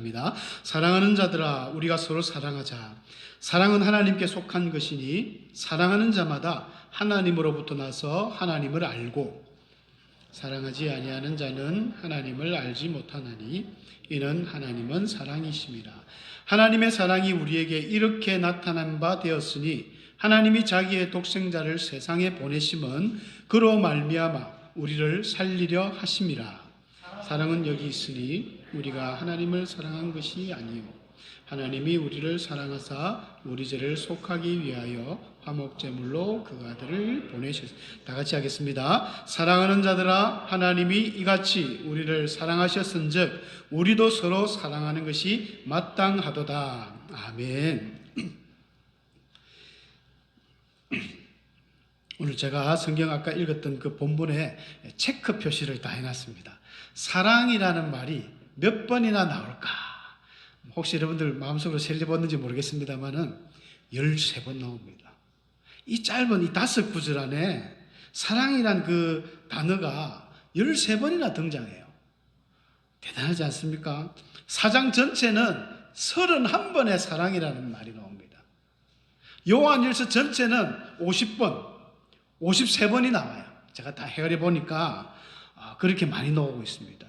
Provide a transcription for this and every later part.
시작합니다. 사랑하는 자들아, 우리가 서로 사랑하자. 사랑은 하나님께 속한 것이니 사랑하는 자마다 하나님으로부터 나서 하나님을 알고 사랑하지 아니하는 자는 하나님을 알지 못하나니 이는 하나님은 사랑이심이라. 하나님의 사랑이 우리에게 이렇게 나타난 바 되었으니 하나님이 자기의 독생자를 세상에 보내심은 그로 말미암아 우리를 살리려 하심이라. 사랑은 여기 있으니 우리가 하나님을 사랑한 것이 아니요 하나님이 우리를 사랑하사 우리 죄를 속하기 위하여 화목제물로 그 아들을 보내셨습니다. 다 같이 하겠습니다. 사랑하는 자들아, 하나님이 이같이 우리를 사랑하셨은즉 우리도 서로 사랑하는 것이 마땅하도다. 아멘. 오늘 제가 성경 아까 읽었던 그 본문에 체크 표시를 다 해놨습니다. 사랑이라는 말이 몇 번이나 나올까? 혹시 여러분들 마음속으로 세려봤는지 모르겠습니다만은 13번 나옵니다. 이 짧은 이 5구절 안에 사랑이란 그 단어가 13번이나 등장해요. 대단하지 않습니까? 4장 전체는 31번의 사랑이라는 말이 나옵니다. 요한일서 전체는 50번, 53번이 나와요. 제가 다 헤아려 보니까 그렇게 많이 나오고 있습니다.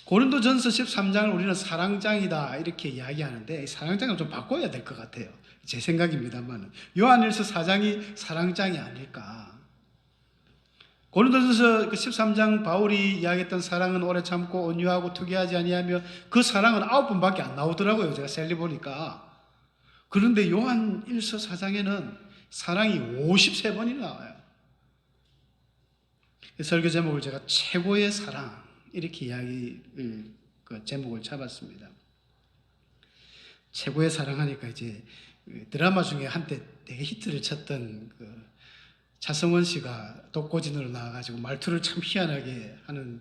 고린도전서 13장을 우리는 사랑장이다 이렇게 이야기하는데 이 사랑장을 좀 바꿔야 될 것 같아요. 제 생각입니다만 요한일서 4장이 사랑장이 아닐까. 고린도전서 13장 바울이 이야기했던 사랑은 오래 참고 온유하고 투기하지 아니하며 그 사랑은 9번밖에 안 나오더라고요. 제가 셀리 보니까. 그런데 요한일서 4장에는 사랑이 53번이 나와요. 설교 제목을 제가 최고의 사랑 이렇게 그 제목을 잡았습니다. 최고의 사랑하니까 이제 드라마 중에 한때 되게 히트를 쳤던 그 차성원 씨가 독고진으로 나와가지고 말투를 참 희한하게 하는,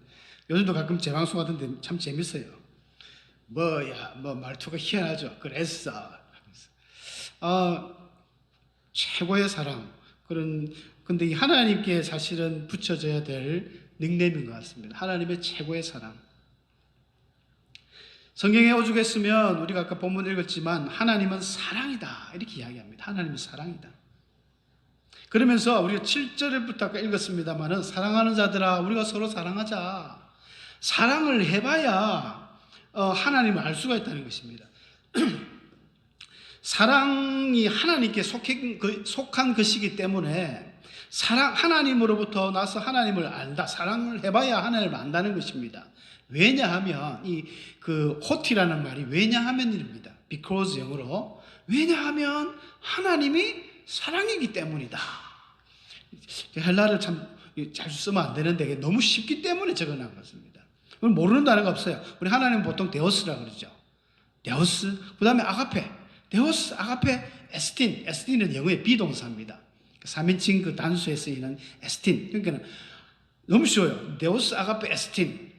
요즘도 가끔 재방송 하던데 참 재밌어요. 말투가 희한하죠. 그랬어. 최고의 사랑. 근데 이 하나님께 사실은 붙여져야 될 닉네임인 것 같습니다. 하나님의 최고의 사랑. 성경에 오죽했으면 우리가 아까 본문 읽었지만 하나님은 사랑이다 이렇게 이야기합니다. 하나님은 사랑이다. 그러면서 우리가 7절부터 아까 읽었습니다만은 사랑하는 자들아 우리가 서로 사랑하자. 사랑을 해봐야 하나님을 알 수가 있다는 것입니다. 사랑이 하나님께 속한 것이기 때문에 하나님으로부터 나서 하나님을 안다. 사랑을 해봐야 하나님을 안다는 것입니다. 왜냐하면 그 호티라는 말이 왜냐하면입니다. because 영어로 왜냐하면 하나님이 사랑이기 때문이다. 헬라를 참 잘 쓰면 안 되는데 너무 쉽기 때문에 적어놓은 것입니다. 모르는 단어가 없어요. 우리 하나님은 보통 데오스라 그러죠. 데오스, 그 다음에 아가페. 데오스, 아가페, 에스틴은 영어의 비동사입니다. 3인칭 그 단수에 쓰이는 에스틴. 그러니까 너무 쉬워요. 데오스, 아가페, 에스틴.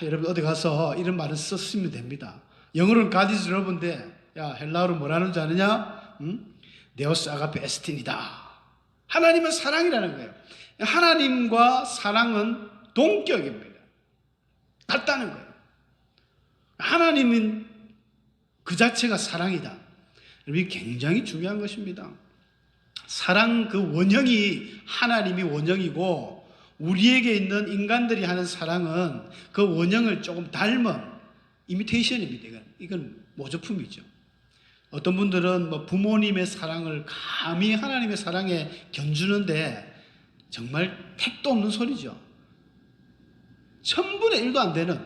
여러분 어디 가서 이런 말을 썼으면 됩니다. 영어로는 가디스 러브인데 헬라어로 뭐라는 줄 아느냐? 데오스, 아가페, 에스틴이다. 하나님은 사랑이라는 거예요. 하나님과 사랑은 동격입니다. 같다는 거예요. 하나님은 그 자체가 사랑이다. 이게 굉장히 중요한 것입니다. 사랑 그 원형이 하나님이 원형이고 우리에게 있는 인간들이 하는 사랑은 그 원형을 조금 닮은 이미테이션입니다. 이건 모조품이죠. 어떤 분들은 부모님의 사랑을 감히 하나님의 사랑에 견주는데 정말 택도 없는 소리죠. 1000분의 1도 안 되는.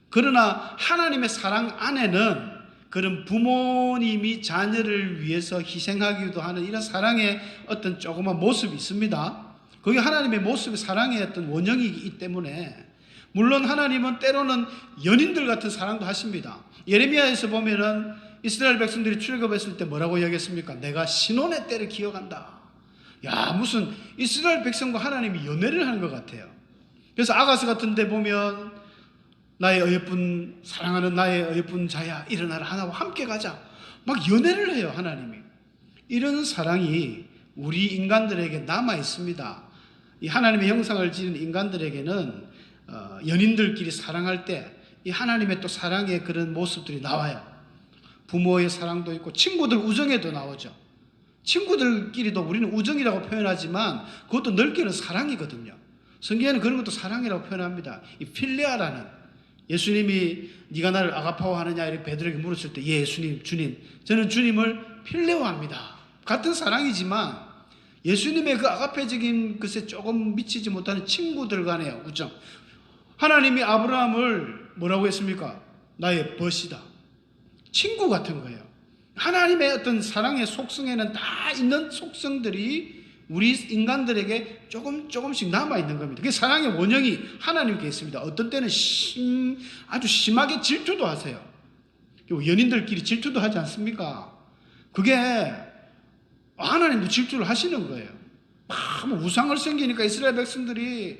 그러나 하나님의 사랑 안에는 그런 부모님이 자녀를 위해서 희생하기도 하는 이런 사랑의 어떤 조그만 모습이 있습니다. 그게 하나님의 모습의 사랑의 어떤 원형이기 때문에 물론 하나님은 때로는 연인들 같은 사랑도 하십니다. 예레미야에서 보면은 이스라엘 백성들이 출애굽했을 때 뭐라고 이야기했습니까? 내가 신혼의 때를 기억한다. 무슨 이스라엘 백성과 하나님이 연애를 하는 것 같아요. 그래서 아가스 같은 데 보면 나의 어여쁜 사랑하는 나의 어여쁜 자야 일어나라 하나와 함께 가자. 막 연애를 해요. 하나님이. 이런 사랑이 우리 인간들에게 남아 있습니다. 이 하나님의 형상을 지닌 인간들에게는 연인들끼리 사랑할 때 이 하나님의 또 사랑의 그런 모습들이 나와요. 부모의 사랑도 있고 친구들 우정에도 나오죠. 친구들끼리도 우리는 우정이라고 표현하지만 그것도 넓게는 사랑이거든요. 성경에는 그런 것도 사랑이라고 표현합니다. 이 필레아라는, 예수님이 네가 나를 아가파오하느냐 이렇게 베드로에게 물었을 때, 예 예수님, 주님, 저는 주님을 필레오합니다. 같은 사랑이지만 예수님의 그 아가페적인 것에 조금 미치지 못하는 친구들 간의 우정. 하나님이 아브라함을 뭐라고 했습니까? 나의 벗이다. 친구 같은 거예요. 하나님의 어떤 사랑의 속성에는 다 있는 속성들이 우리 인간들에게 조금씩 남아있는 겁니다. 그 사랑의 원형이 하나님께 있습니다. 어떤 때는 아주 심하게 질투도 하세요. 연인들끼리 질투도 하지 않습니까? 그게 하나님도 질투를 하시는 거예요. 막 우상을 섬기니까 이스라엘 백성들이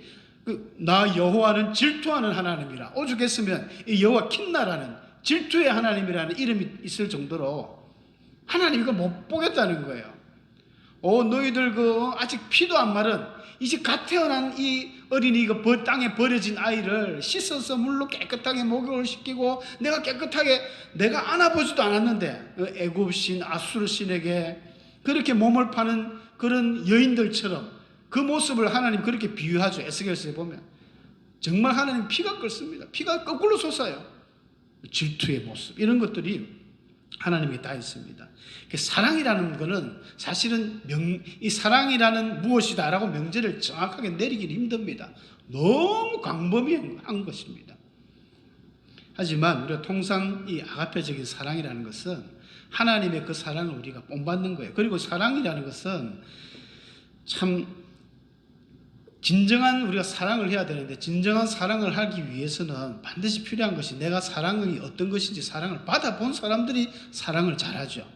나 여호와는 질투하는 하나님이라, 오죽했으면 이 여호와 킨나라는 질투의 하나님이라는 이름이 있을 정도로 하나님이 그걸 못 보겠다는 거예요. 너희들 아직 피도 안 마른 이제 갓 태어난 이 어린이 땅에 버려진 아이를 씻어서 물로 깨끗하게 목욕을 시키고 내가 깨끗하게 내가 안아보지도 않았는데 애굽신 아수르 신에게 그렇게 몸을 파는 그런 여인들처럼 그 모습을 하나님 그렇게 비유하죠. 에스겔서에 보면 정말 하나님 피가 끓습니다. 피가 거꾸로 솟아요. 질투의 모습, 이런 것들이 하나님께 다 있습니다. 사랑이라는 것은 사실은 이 사랑이라는 무엇이다라고 명제를 정확하게 내리기는 힘듭니다. 너무 광범위한 것입니다. 하지만 우리가 통상 이 아가페적인 사랑이라는 것은 하나님의 그 사랑을 우리가 본받는 거예요. 그리고 사랑이라는 것은 참 진정한 우리가 사랑을 해야 되는데, 진정한 사랑을 하기 위해서는 반드시 필요한 것이 내가 사랑이 어떤 것인지 사랑을 받아본 사람들이 사랑을 잘하죠.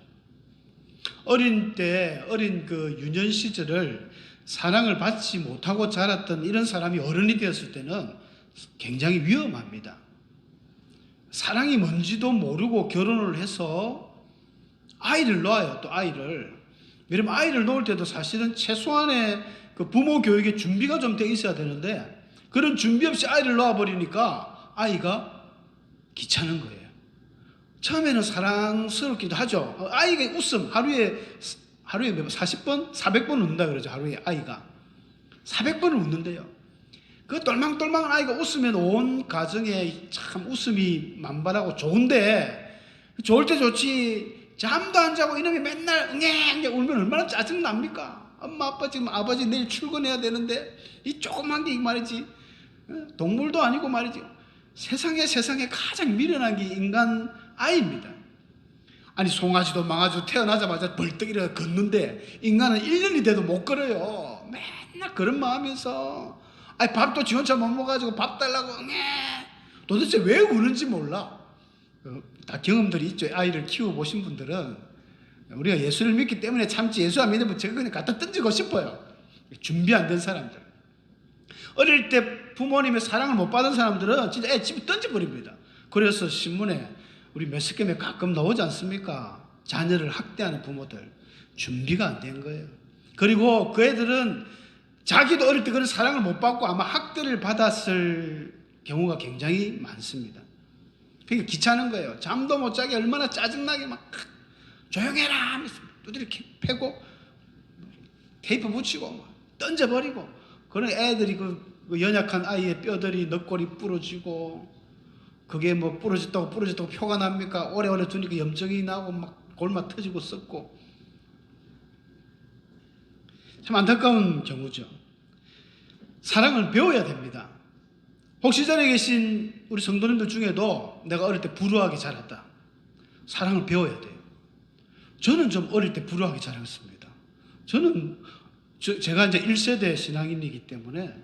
어린 그 유년 시절을 사랑을 받지 못하고 자랐던 이런 사람이 어른이 되었을 때는 굉장히 위험합니다. 사랑이 뭔지도 모르고 결혼을 해서 아이를 낳아요. 또 아이를. 왜냐면 아이를 놓을 때도 사실은 최소한의 그 부모 교육의 준비가 좀 돼 있어야 되는데 그런 준비 없이 아이를 낳아버리니까 아이가 귀찮은 거예요. 처음에는 사랑스럽기도 하죠. 아이가 웃음 하루에 40번? 400번 웃는다 그러죠. 하루에 아이가 400번을 웃는데요. 그 똘망똘망한 아이가 웃으면 온 가정에 참 웃음이 만발하고 좋은데, 좋을 때 좋지 잠도 안 자고 이놈이 맨날 응애 울면 얼마나 짜증납니까? 엄마 아빠 지금 아버지 내일 출근해야 되는데 이 조그만 게 말이지, 동물도 아니고 말이지, 세상에 가장 미련한 게 인간 아이입니다. 아니 송아지도 망아지도 태어나자마자 벌떡 일어나 걷는데 인간은 1년이 돼도 못 걸어요. 맨날 그런 마음에서 밥도 지 혼자 못 먹어가지고 밥 달라고 응애. 도대체 왜 우는지 몰라. 다 경험들이 있죠. 아이를 키워보신 분들은 우리가 예수를 믿기 때문에 참지, 예수 안 믿으면 제가 그냥 갖다 던지고 싶어요. 준비 안 된 사람들, 어릴 때 부모님의 사랑을 못 받은 사람들은 진짜 애 집에 던져버립니다. 그래서 신문에 우리 매스컴에 가끔 나오지 않습니까? 자녀를 학대하는 부모들. 준비가 안 된 거예요. 그리고 그 애들은 자기도 어릴 때 그런 사랑을 못 받고 아마 학대를 받았을 경우가 굉장히 많습니다. 그러니까 귀찮은 거예요. 잠도 못 자게 얼마나 짜증나게 막 조용해라 하면서 두드려 패고 테이프 붙이고 막 던져버리고, 그런 애들이 그 연약한 아이의 뼈들이 넋골이 부러지고, 그게 뭐 부러졌다고 표가 납니까? 오래오래 두니까 염증이 나고 막 골마 터지고 썩고, 참 안타까운 경우죠. 사랑을 배워야 됩니다. 혹시 자리에 계신 우리 성도님들 중에도 내가 어릴 때 불우하게 자랐다, 사랑을 배워야 돼요. 저는 좀 어릴 때 불우하게 자랐습니다. 제가 이제 1세대 신앙인이기 때문에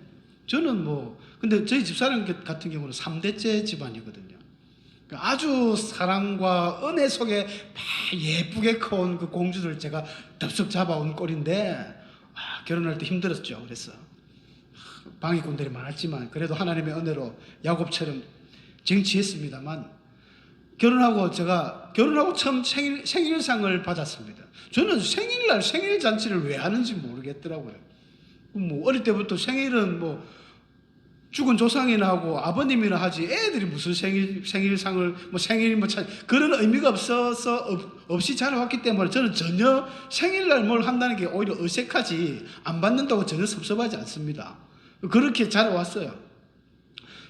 저는 근데 저희 집사람 같은 경우는 3대째 집안이거든요. 아주 사랑과 은혜 속에 막 예쁘게 커온 그 공주들 제가 덥석 잡아온 꼴인데, 결혼할 때 힘들었죠. 그래서 방해꾼들이 많았지만 그래도 하나님의 은혜로 야곱처럼 쟁취했습니다만, 결혼하고 처음 생일상을 받았습니다. 저는 생일날 생일잔치를 왜 하는지 모르겠더라고요. 어릴 때부터 생일은 죽은 조상이나 하고 아버님이나 하지 애들이 무슨 생일상을 그런 의미가 없이 자라왔기 때문에 저는 전혀 생일날 뭘 한다는 게 오히려 어색하지 안 받는다고 전혀 섭섭하지 않습니다. 그렇게 자라왔어요.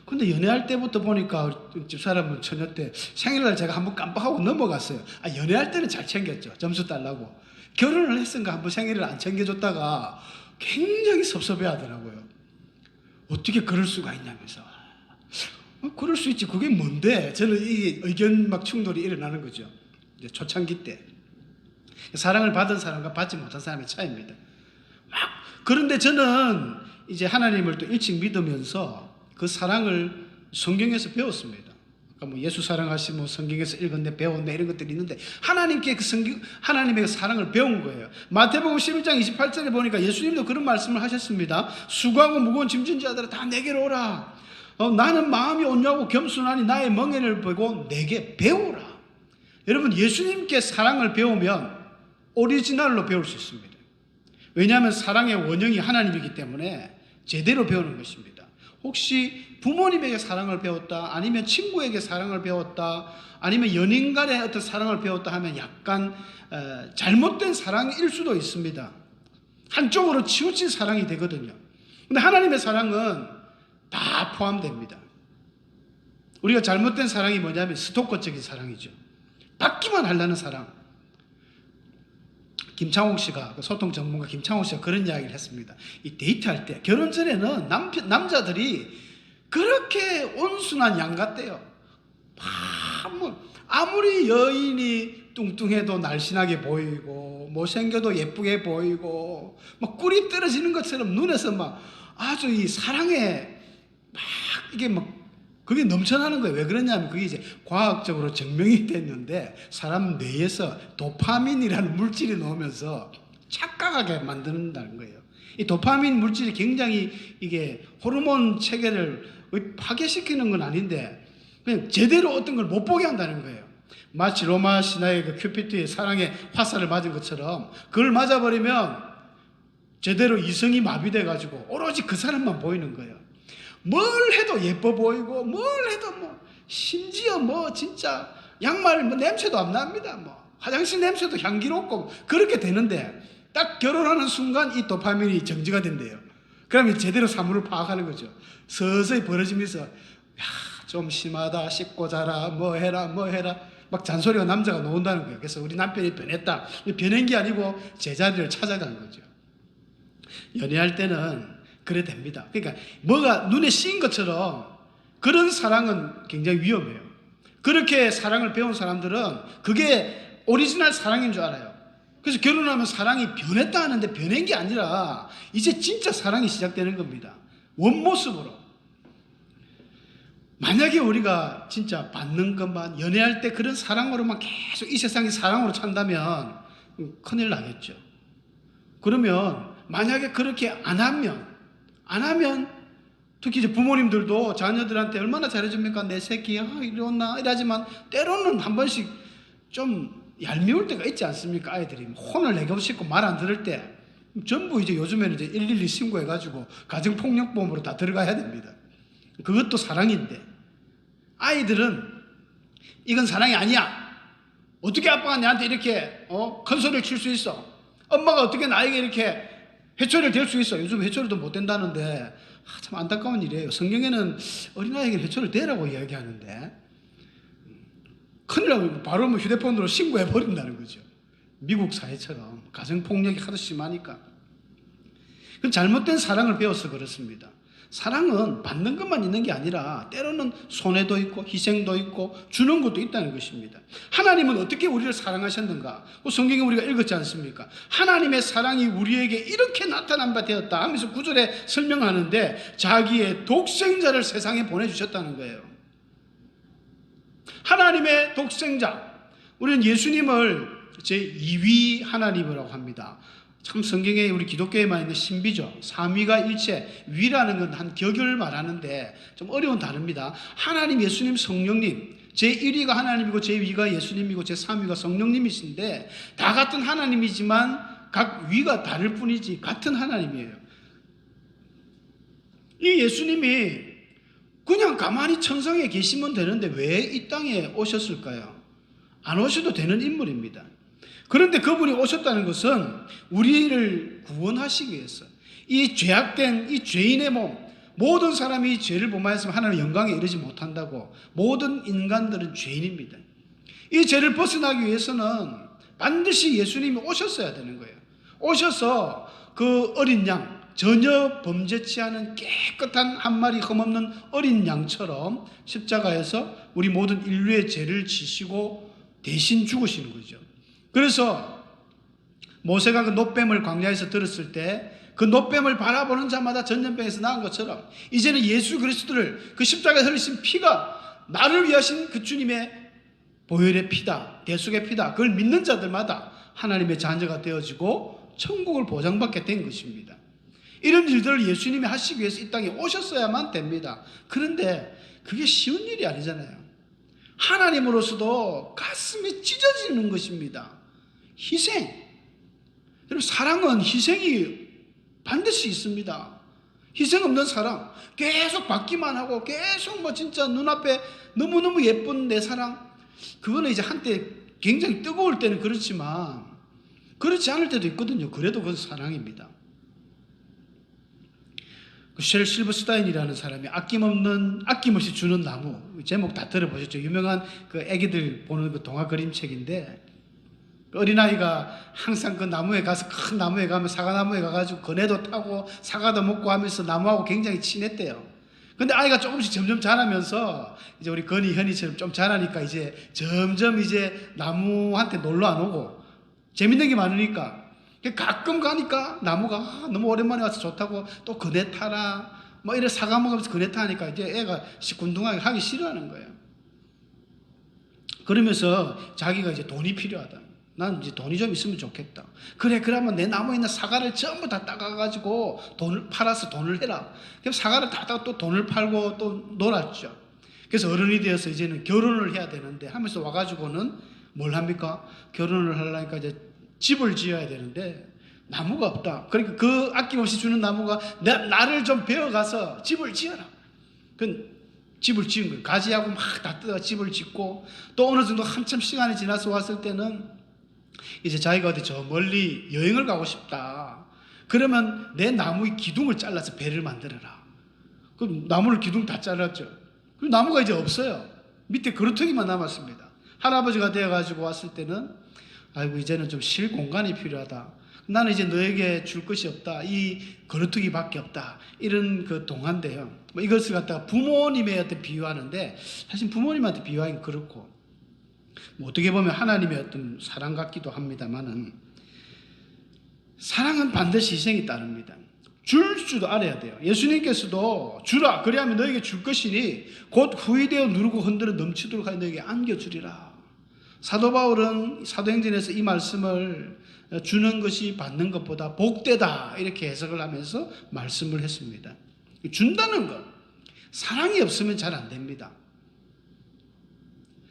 근데 연애할 때부터 보니까 집사람은 처녀 때 생일날 제가 한번 깜빡하고 넘어갔어요. 연애할 때는 잘 챙겼죠. 점수 달라고. 결혼을 했으니까 한번 생일을 안 챙겨줬다가 굉장히 섭섭해 하더라고요. 어떻게 그럴 수가 있냐면서. 그럴 수 있지. 그게 뭔데? 저는 이 의견 막 충돌이 일어나는 거죠. 이제 초창기 때. 사랑을 받은 사람과 받지 못한 사람의 차이입니다. 그런데 저는 이제 하나님을 또 일찍 믿으면서 그 사랑을 성경에서 배웠습니다. 그러니까 뭐 예수 사랑하시고 성경에서 읽었네, 배웠네 이런 것들이 있는데 하나님께 하나님의 사랑을 배운 거예요. 마태복음 11장 28절에 보니까 예수님도 그런 말씀을 하셨습니다. 수고하고 무거운 짐진 자들아 다 내게로 오라. 나는 마음이 온유하고 겸손하니 나의 멍에를 보고 내게 배우라. 여러분, 예수님께 사랑을 배우면 오리지널로 배울 수 있습니다. 왜냐하면 사랑의 원형이 하나님이기 때문에 제대로 배우는 것입니다. 혹시 부모님에게 사랑을 배웠다, 아니면 친구에게 사랑을 배웠다, 아니면 연인 간의 어떤 사랑을 배웠다 하면 약간 잘못된 사랑일 수도 있습니다. 한쪽으로 치우친 사랑이 되거든요. 근데 하나님의 사랑은 다 포함됩니다. 우리가 잘못된 사랑이 뭐냐면 스토커적인 사랑이죠. 받기만 하려는 사랑. 김창옥 씨가, 소통 전문가 김창옥 씨가 그런 이야기를 했습니다. 이 데이트할 때, 결혼 전에는 남자들이 그렇게 온순한 양 같대요. 아무리 여인이 뚱뚱해도 날씬하게 보이고, 못생겨도 예쁘게 보이고, 막 꿀이 떨어지는 것처럼 눈에서 막 아주 이 사랑에 막 이게 막 그게 넘쳐나는 거예요. 왜 그러냐면 그게 이제 과학적으로 증명이 됐는데 사람 뇌에서 도파민이라는 물질이 나오면서 착각하게 만든다는 거예요. 이 도파민 물질이 굉장히 이게 호르몬 체계를 파괴시키는 건 아닌데 그냥 제대로 어떤 걸 못 보게 한다는 거예요. 마치 로마 신화의 그 큐피드의 사랑의 화살을 맞은 것처럼 그걸 맞아버리면 제대로 이성이 마비돼 가지고 오로지 그 사람만 보이는 거예요. 뭘 해도 예뻐 보이고 뭘 해도 뭐 심지어 뭐 진짜 양말 뭐 냄새도 안 납니다. 뭐 화장실 냄새도 향기롭고 그렇게 되는데 딱 결혼하는 순간 이 도파민이 정지가 된대요. 그러면 제대로 사물을 파악하는 거죠. 서서히 벌어지면서 야, 좀 심하다, 씻고 자라, 뭐 해라 막 잔소리가 남자가 나온다는 거예요. 그래서 우리 남편이 변했다. 변한 게 아니고 제자리를 찾아간 거죠. 연애할 때는 그래 됩니다. 그러니까 뭐가 눈에 씌인 것처럼 그런 사랑은 굉장히 위험해요. 그렇게 사랑을 배운 사람들은 그게 오리지널 사랑인 줄 알아요. 그래서 결혼하면 사랑이 변했다 하는데 변한 게 아니라 이제 진짜 사랑이 시작되는 겁니다. 원모습으로. 만약에 우리가 진짜 받는 것만 연애할 때 그런 사랑으로만 계속 이 세상이 사랑으로 찬다면 큰일 나겠죠. 그러면 만약에 그렇게 안 하면 특히 이제 부모님들도 자녀들한테 얼마나 잘해줍니까? 내 새끼 이러나 이러지만 때로는 한 번씩 좀 얄미울 때가 있지 않습니까? 아이들이 혼을 내고 싶고 말 안 들을 때 전부 이제 요즘에는 이제 112 신고해가지고 가정폭력보험으로 다 들어가야 됩니다. 그것도 사랑인데 아이들은 이건 사랑이 아니야. 어떻게 아빠가 나한테 이렇게 큰 소리를 칠 수 있어? 엄마가 어떻게 나에게 이렇게 회초리를 댈 수 있어? 요즘 회초리도 못 댄다는데 참 안타까운 일이에요. 성경에는 어린아이에게 회초리를 대라고 이야기하는데 큰일 나면 바로 휴대폰으로 신고해 버린다는 거죠. 미국 사회처럼 가정폭력이 하도 심하니까. 그건 잘못된 사랑을 배워서 그렇습니다. 사랑은 받는 것만 있는 게 아니라 때로는 손해도 있고 희생도 있고 주는 것도 있다는 것입니다. 하나님은 어떻게 우리를 사랑하셨는가? 성경에 우리가 읽었지 않습니까? 하나님의 사랑이 우리에게 이렇게 나타난 바 되었다 하면서 9절에 설명하는데 자기의 독생자를 세상에 보내주셨다는 거예요. 하나님의 독생자. 우리는 예수님을 제2위 하나님이라고 합니다. 참 성경에 우리 기독교에만 있는 신비죠. 삼위가 일체, 위라는 건 한 격을 말하는데 좀 어려운 단어입니다. 하나님, 예수님, 성령님, 제1위가 하나님이고 제2위가 예수님이고 제3위가 성령님이신데 다 같은 하나님이지만 각 위가 다를 뿐이지 같은 하나님이에요. 이 예수님이 그냥 가만히 천상에 계시면 되는데 왜 이 땅에 오셨을까요? 안 오셔도 되는 인물입니다. 그런데 그분이 오셨다는 것은 우리를 구원하시기 위해서, 이 죄악된 이 죄인의 몸, 모든 사람이 죄를 범하였으면 하나님의 영광에 이르지 못한다고. 모든 인간들은 죄인입니다. 이 죄를 벗어나기 위해서는 반드시 예수님이 오셨어야 되는 거예요. 오셔서 그 어린 양, 전혀 범죄치 않은 깨끗한 한 마리 흠없는 어린 양처럼 십자가에서 우리 모든 인류의 죄를 지시고 대신 죽으시는 거죠. 그래서 모세가 그 놋뱀을 광야에서 들었을 때 그 놋뱀을 바라보는 자마다 전염병에서 나은 것처럼 이제는 예수 그리스도를, 그 십자가에 흘리신 피가 나를 위하신 그 주님의 보혈의 피다, 대속의 피다, 그걸 믿는 자들마다 하나님의 자녀가 되어지고 천국을 보장받게 된 것입니다. 이런 일들을 예수님이 하시기 위해서 이 땅에 오셨어야만 됩니다. 그런데 그게 쉬운 일이 아니잖아요. 하나님으로서도 가슴이 찢어지는 것입니다. 희생. 여러분, 사랑은 희생이 반드시 있습니다. 희생 없는 사랑, 계속 받기만 하고 계속 진짜 눈앞에 너무너무 예쁜 내 사랑, 그거는 이제 한때 굉장히 뜨거울 때는 그렇지만 그렇지 않을 때도 있거든요. 그래도 그건 사랑입니다. 쉘 실버스타인이라는 사람이 아낌없이 주는 나무, 제목 다 들어보셨죠? 유명한 그 애기들 보는 그 동화 그림책인데, 어린아이가 항상 그 나무에 가서, 큰 나무에 가면 사과나무에 가가지고 그네도 타고 사과도 먹고 하면서 나무하고 굉장히 친했대요. 근데 아이가 조금씩 점점 자라면서 이제 우리 건이, 현이처럼 좀 자라니까 이제 점점 이제 나무한테 놀러 안 오고 재밌는 게 많으니까 가끔 가니까 나무가 너무 오랜만에 와서 좋다고 또 그네 타라 뭐 이래 사과 먹으면서 그네 타니까 이제 애가 시큰둥하게 하기 싫어하는 거예요. 그러면서 자기가 이제 돈이 필요하다. 난 이제 돈이 좀 있으면 좋겠다. 그래, 그러면 내 나무에 있는 사과를 전부 다 따가가지고 돈을 팔아서 돈을 해라. 그럼 사과를 다 따가 또 돈을 팔고 또 놀았죠. 그래서 어른이 되어서 이제는 결혼을 해야 되는데 하면서 와가지고는 뭘 합니까? 결혼을 하려니까 이제 집을 지어야 되는데 나무가 없다. 그러니까 그 아낌없이 주는 나무가 나를 좀 베어가서 집을 지어라. 그 집을 지은 거예요. 가지하고 막 다 뜯어 집을 짓고, 또 어느 정도 한참 시간이 지나서 왔을 때는 이제 자기가 어디 저 멀리 여행을 가고 싶다. 그러면 내 나무의 기둥을 잘라서 배를 만들어라. 그럼 나무를 기둥 다 잘랐죠. 그럼 나무가 이제 없어요. 밑에 그루터기만 남았습니다. 할아버지가 되어가지고 왔을 때는 아이고 이제는 좀 쉴 공간이 필요하다. 나는 이제 너에게 줄 것이 없다. 이 그루터기밖에 없다. 이런 그 동화인데요. 뭐 이것을 갖다가 부모님의 어떤 비유하는데, 사실 부모님한테 비유하기는 그렇고, 뭐 어떻게 보면 하나님의 어떤 사랑 같기도 합니다만은, 사랑은 반드시 희생이 따릅니다. 줄 줄도 알아야 돼요. 예수님께서도 주라, 그리하면 너에게 줄 것이니 곧 후이되어 누르고 흔들어 넘치도록 하여 너에게 안겨주리라. 사도 바울은 사도행전에서 이 말씀을 주는 것이 받는 것보다 복되다 이렇게 해석을 하면서 말씀을 했습니다. 준다는 것, 사랑이 없으면 잘 안 됩니다.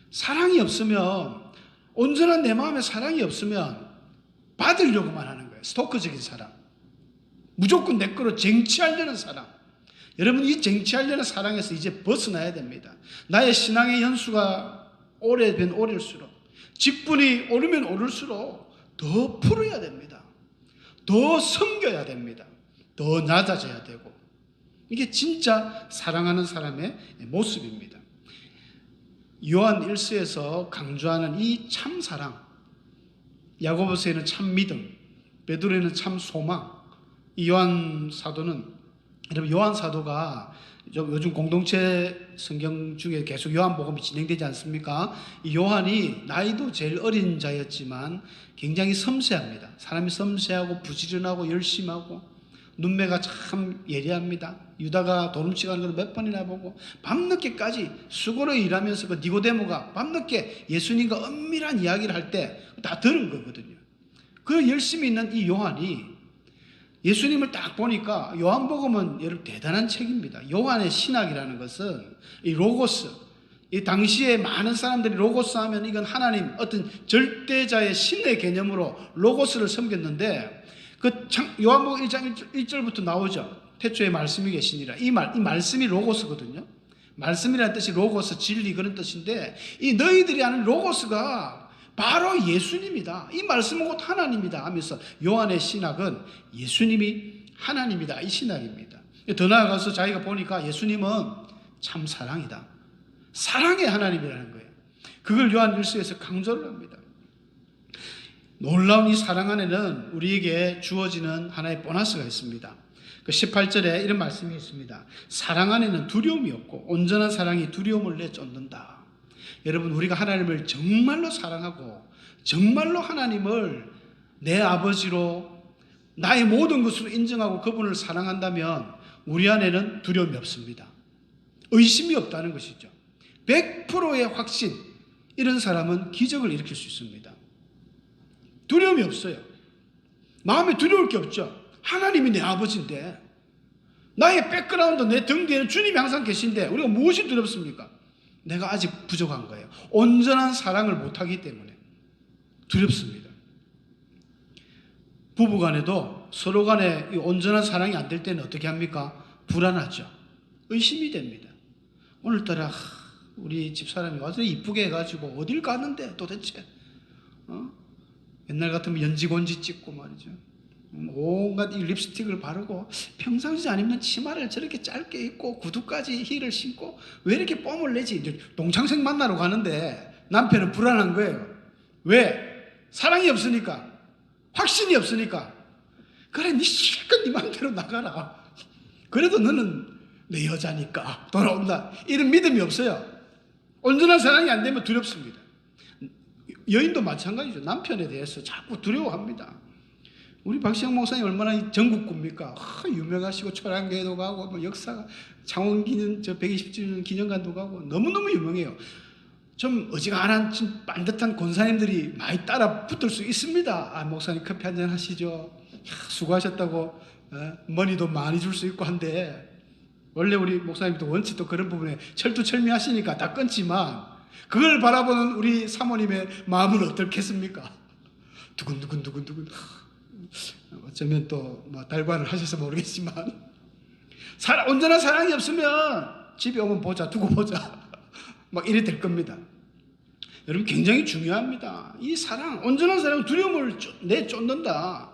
사랑이 없으면, 온전한 내 마음에 사랑이 없으면 받으려고만 하는 거예요. 스토커적인 사랑, 무조건 내 거로 쟁취하려는 사랑. 여러분, 이 쟁취하려는 사랑에서 이제 벗어나야 됩니다. 나의 신앙의 연수가 오래된 오를수록, 직분이 오르면 오를수록 더 풀어야 됩니다. 더 섬겨야 됩니다. 더 낮아져야 되고, 이게 진짜 사랑하는 사람의 모습입니다. 요한 1서에서 강조하는 이 참 사랑, 야고보서에는 참 믿음, 베드로에는 참 소망. 이 요한 사도는, 여러분 요한 사도가 요즘 공동체 성경 중에 계속 요한복음이 진행되지 않습니까? 이 요한이 나이도 제일 어린 자였지만 굉장히 섬세합니다. 사람이 섬세하고 부지런하고 열심하고 눈매가 참 예리합니다. 유다가 도둑질 하는 걸 몇 번이나 보고 밤늦게까지 수고로 일하면서 그 니고데모가 밤늦게 예수님과 은밀한 이야기를 할 때 다 들은 거거든요. 그 열심히 있는 이 요한이 예수님을 딱 보니까, 요한복음은 여러분 대단한 책입니다. 요한의 신학이라는 것은 이 로고스, 이 당시에 많은 사람들이 로고스 하면 이건 하나님 어떤 절대자의 신의 개념으로 로고스를 섬겼는데, 그 요한복음 1장 1절부터 나오죠. 태초에 말씀이 계시니라. 이 말씀이 로고스거든요. 말씀이라는 뜻이 로고스, 진리 그런 뜻인데 이 너희들이 아는 로고스가 바로 예수님이다. 이 말씀은 곧 하나님이다 하면서 요한의 신학은 예수님이 하나님이다. 이 신학입니다. 더 나아가서 자기가 보니까 예수님은 참 사랑이다. 사랑의 하나님이라는 거예요. 그걸 요한 1서에서 강조를 합니다. 놀라운 이 사랑 안에는 우리에게 주어지는 하나의 보너스가 있습니다. 그 18절에 이런 말씀이 있습니다. 사랑 안에는 두려움이 없고 온전한 사랑이 두려움을 내쫓는다. 여러분, 우리가 하나님을 정말로 사랑하고 정말로 하나님을 내 아버지로 나의 모든 것으로 인정하고 그분을 사랑한다면 우리 안에는 두려움이 없습니다. 의심이 없다는 것이죠. 100%의 확신, 이런 사람은 기적을 일으킬 수 있습니다. 두려움이 없어요. 마음에 두려울 게 없죠. 하나님이 내 아버지인데, 나의 백그라운드, 내 등 뒤에는 주님이 항상 계신데 우리가 무엇이 두렵습니까? 내가 아직 부족한 거예요. 온전한 사랑을 못하기 때문에 두렵습니다. 부부간에도 서로 간에 온전한 사랑이 안 될 때는 어떻게 합니까? 불안하죠. 의심이 됩니다. 오늘따라 우리 집사람이 와서 이쁘게 해가지고 어딜 가는데 도대체 옛날 같으면 연지곤지 찍고 말이죠. 온갖 이 립스틱을 바르고 평상시 안 입는 치마를 저렇게 짧게 입고 구두까지 힐을 신고 왜 이렇게 뽐을 내지? 이제 동창생 만나러 가는데 남편은 불안한 거예요. 왜? 사랑이 없으니까. 확신이 없으니까. 그래, 네 실컷 네 마음대로 나가라. 그래도 너는 내 여자니까 돌아온다. 이런 믿음이 없어요. 온전한 사랑이 안 되면 두렵습니다. 여인도 마찬가지죠. 남편에 대해서 자꾸 두려워합니다. 우리 박시영 목사님 얼마나 전국구입니까? 유명하시고 초량교회도 가고 뭐 역사가 창원기념 120주년 기념관도 가고 너무너무 유명해요. 좀 어지간한 좀 반듯한 권사님들이 많이 따라 붙을 수 있습니다. 목사님 커피 한잔 하시죠. 수고하셨다고 머니도 많이 줄 수 있고 한데, 원래 우리 목사님도 원체 또 그런 부분에 철두철미하시니까 다 끊지만 그걸 바라보는 우리 사모님의 마음은 어떻겠습니까? 두근두근 어쩌면 또 뭐 달관을 하셔서 모르겠지만 온전한 사랑이 없으면 집에 오면 보자, 두고 보자 막 이래 될 겁니다. 여러분, 굉장히 중요합니다. 이 사랑, 온전한 사랑은 두려움을 내쫓는다.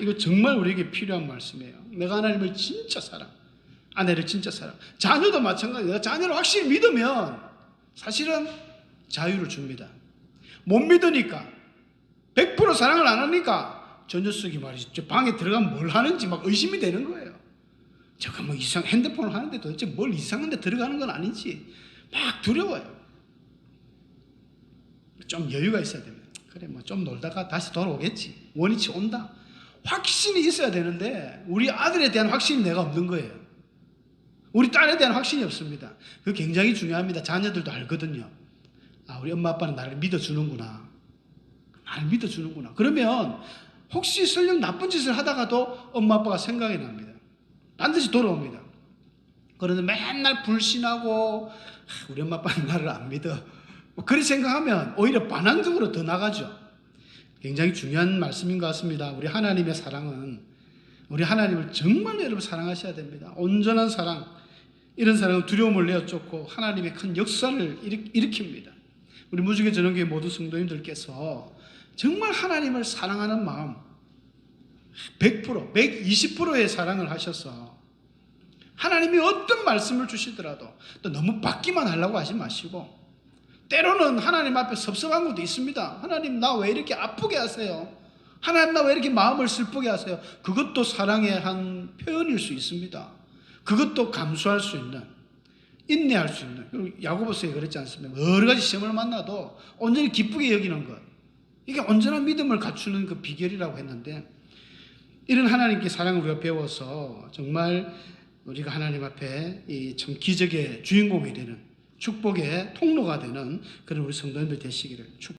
이거 정말 우리에게 필요한 말씀이에요. 내가 하나님을 진짜 사랑, 아내를 진짜 사랑, 자녀도 마찬가지예요. 자녀를 확실히 믿으면 사실은 자유를 줍니다. 못 믿으니까, 100% 사랑을 안 하니까 저 녀석이 말이죠, 방에 들어가면 뭘 하는지 막 의심이 되는 거예요. 저거 뭐 핸드폰을 하는데 도대체 뭘 이상한 데 들어가는 건 아닌지 막 두려워요. 좀 여유가 있어야 됩니다. 그래, 뭐 좀 놀다가 다시 돌아오겠지. 원위치 온다. 확신이 있어야 되는데 우리 아들에 대한 확신이 내가 없는 거예요. 우리 딸에 대한 확신이 없습니다. 그거 굉장히 중요합니다. 자녀들도 알거든요. 우리 엄마 아빠는 나를 믿어주는구나. 나를 믿어주는구나. 그러면 혹시 설령 나쁜 짓을 하다가도 엄마 아빠가 생각이 납니다. 반드시 돌아옵니다. 그런데 맨날 불신하고 우리 엄마 아빠는 나를 안 믿어, 그렇게 생각하면 오히려 반항적으로 더 나가죠. 굉장히 중요한 말씀인 것 같습니다. 우리 하나님의 사랑은, 우리 하나님을 정말 여러분 사랑하셔야 됩니다. 온전한 사랑, 이런 사랑은 두려움을 내어쫓고 하나님의 큰 역사를 일으킵니다. 우리 무주교 전원교회 모두 성도님들께서 정말 하나님을 사랑하는 마음 100%, 120%의 사랑을 하셔서 하나님이 어떤 말씀을 주시더라도 또 너무 받기만 하려고 하지 마시고, 때로는 하나님 앞에 섭섭한 것도 있습니다. 하나님, 나 왜 이렇게 아프게 하세요? 하나님, 나 왜 이렇게 마음을 슬프게 하세요? 그것도 사랑의 한 표현일 수 있습니다. 그것도 감수할 수 있는, 인내할 수 있는, 야고보서에 그랬지 않습니까? 여러 가지 시험을 만나도 온전히 기쁘게 여기는 것, 이게 온전한 믿음을 갖추는 그 비결이라고 했는데, 이런 하나님께 사랑을 우리가 배워서 정말 우리가 하나님 앞에 이 참 기적의 주인공이 되는, 축복의 통로가 되는 그런 우리 성도님들 되시기를 축복합니다.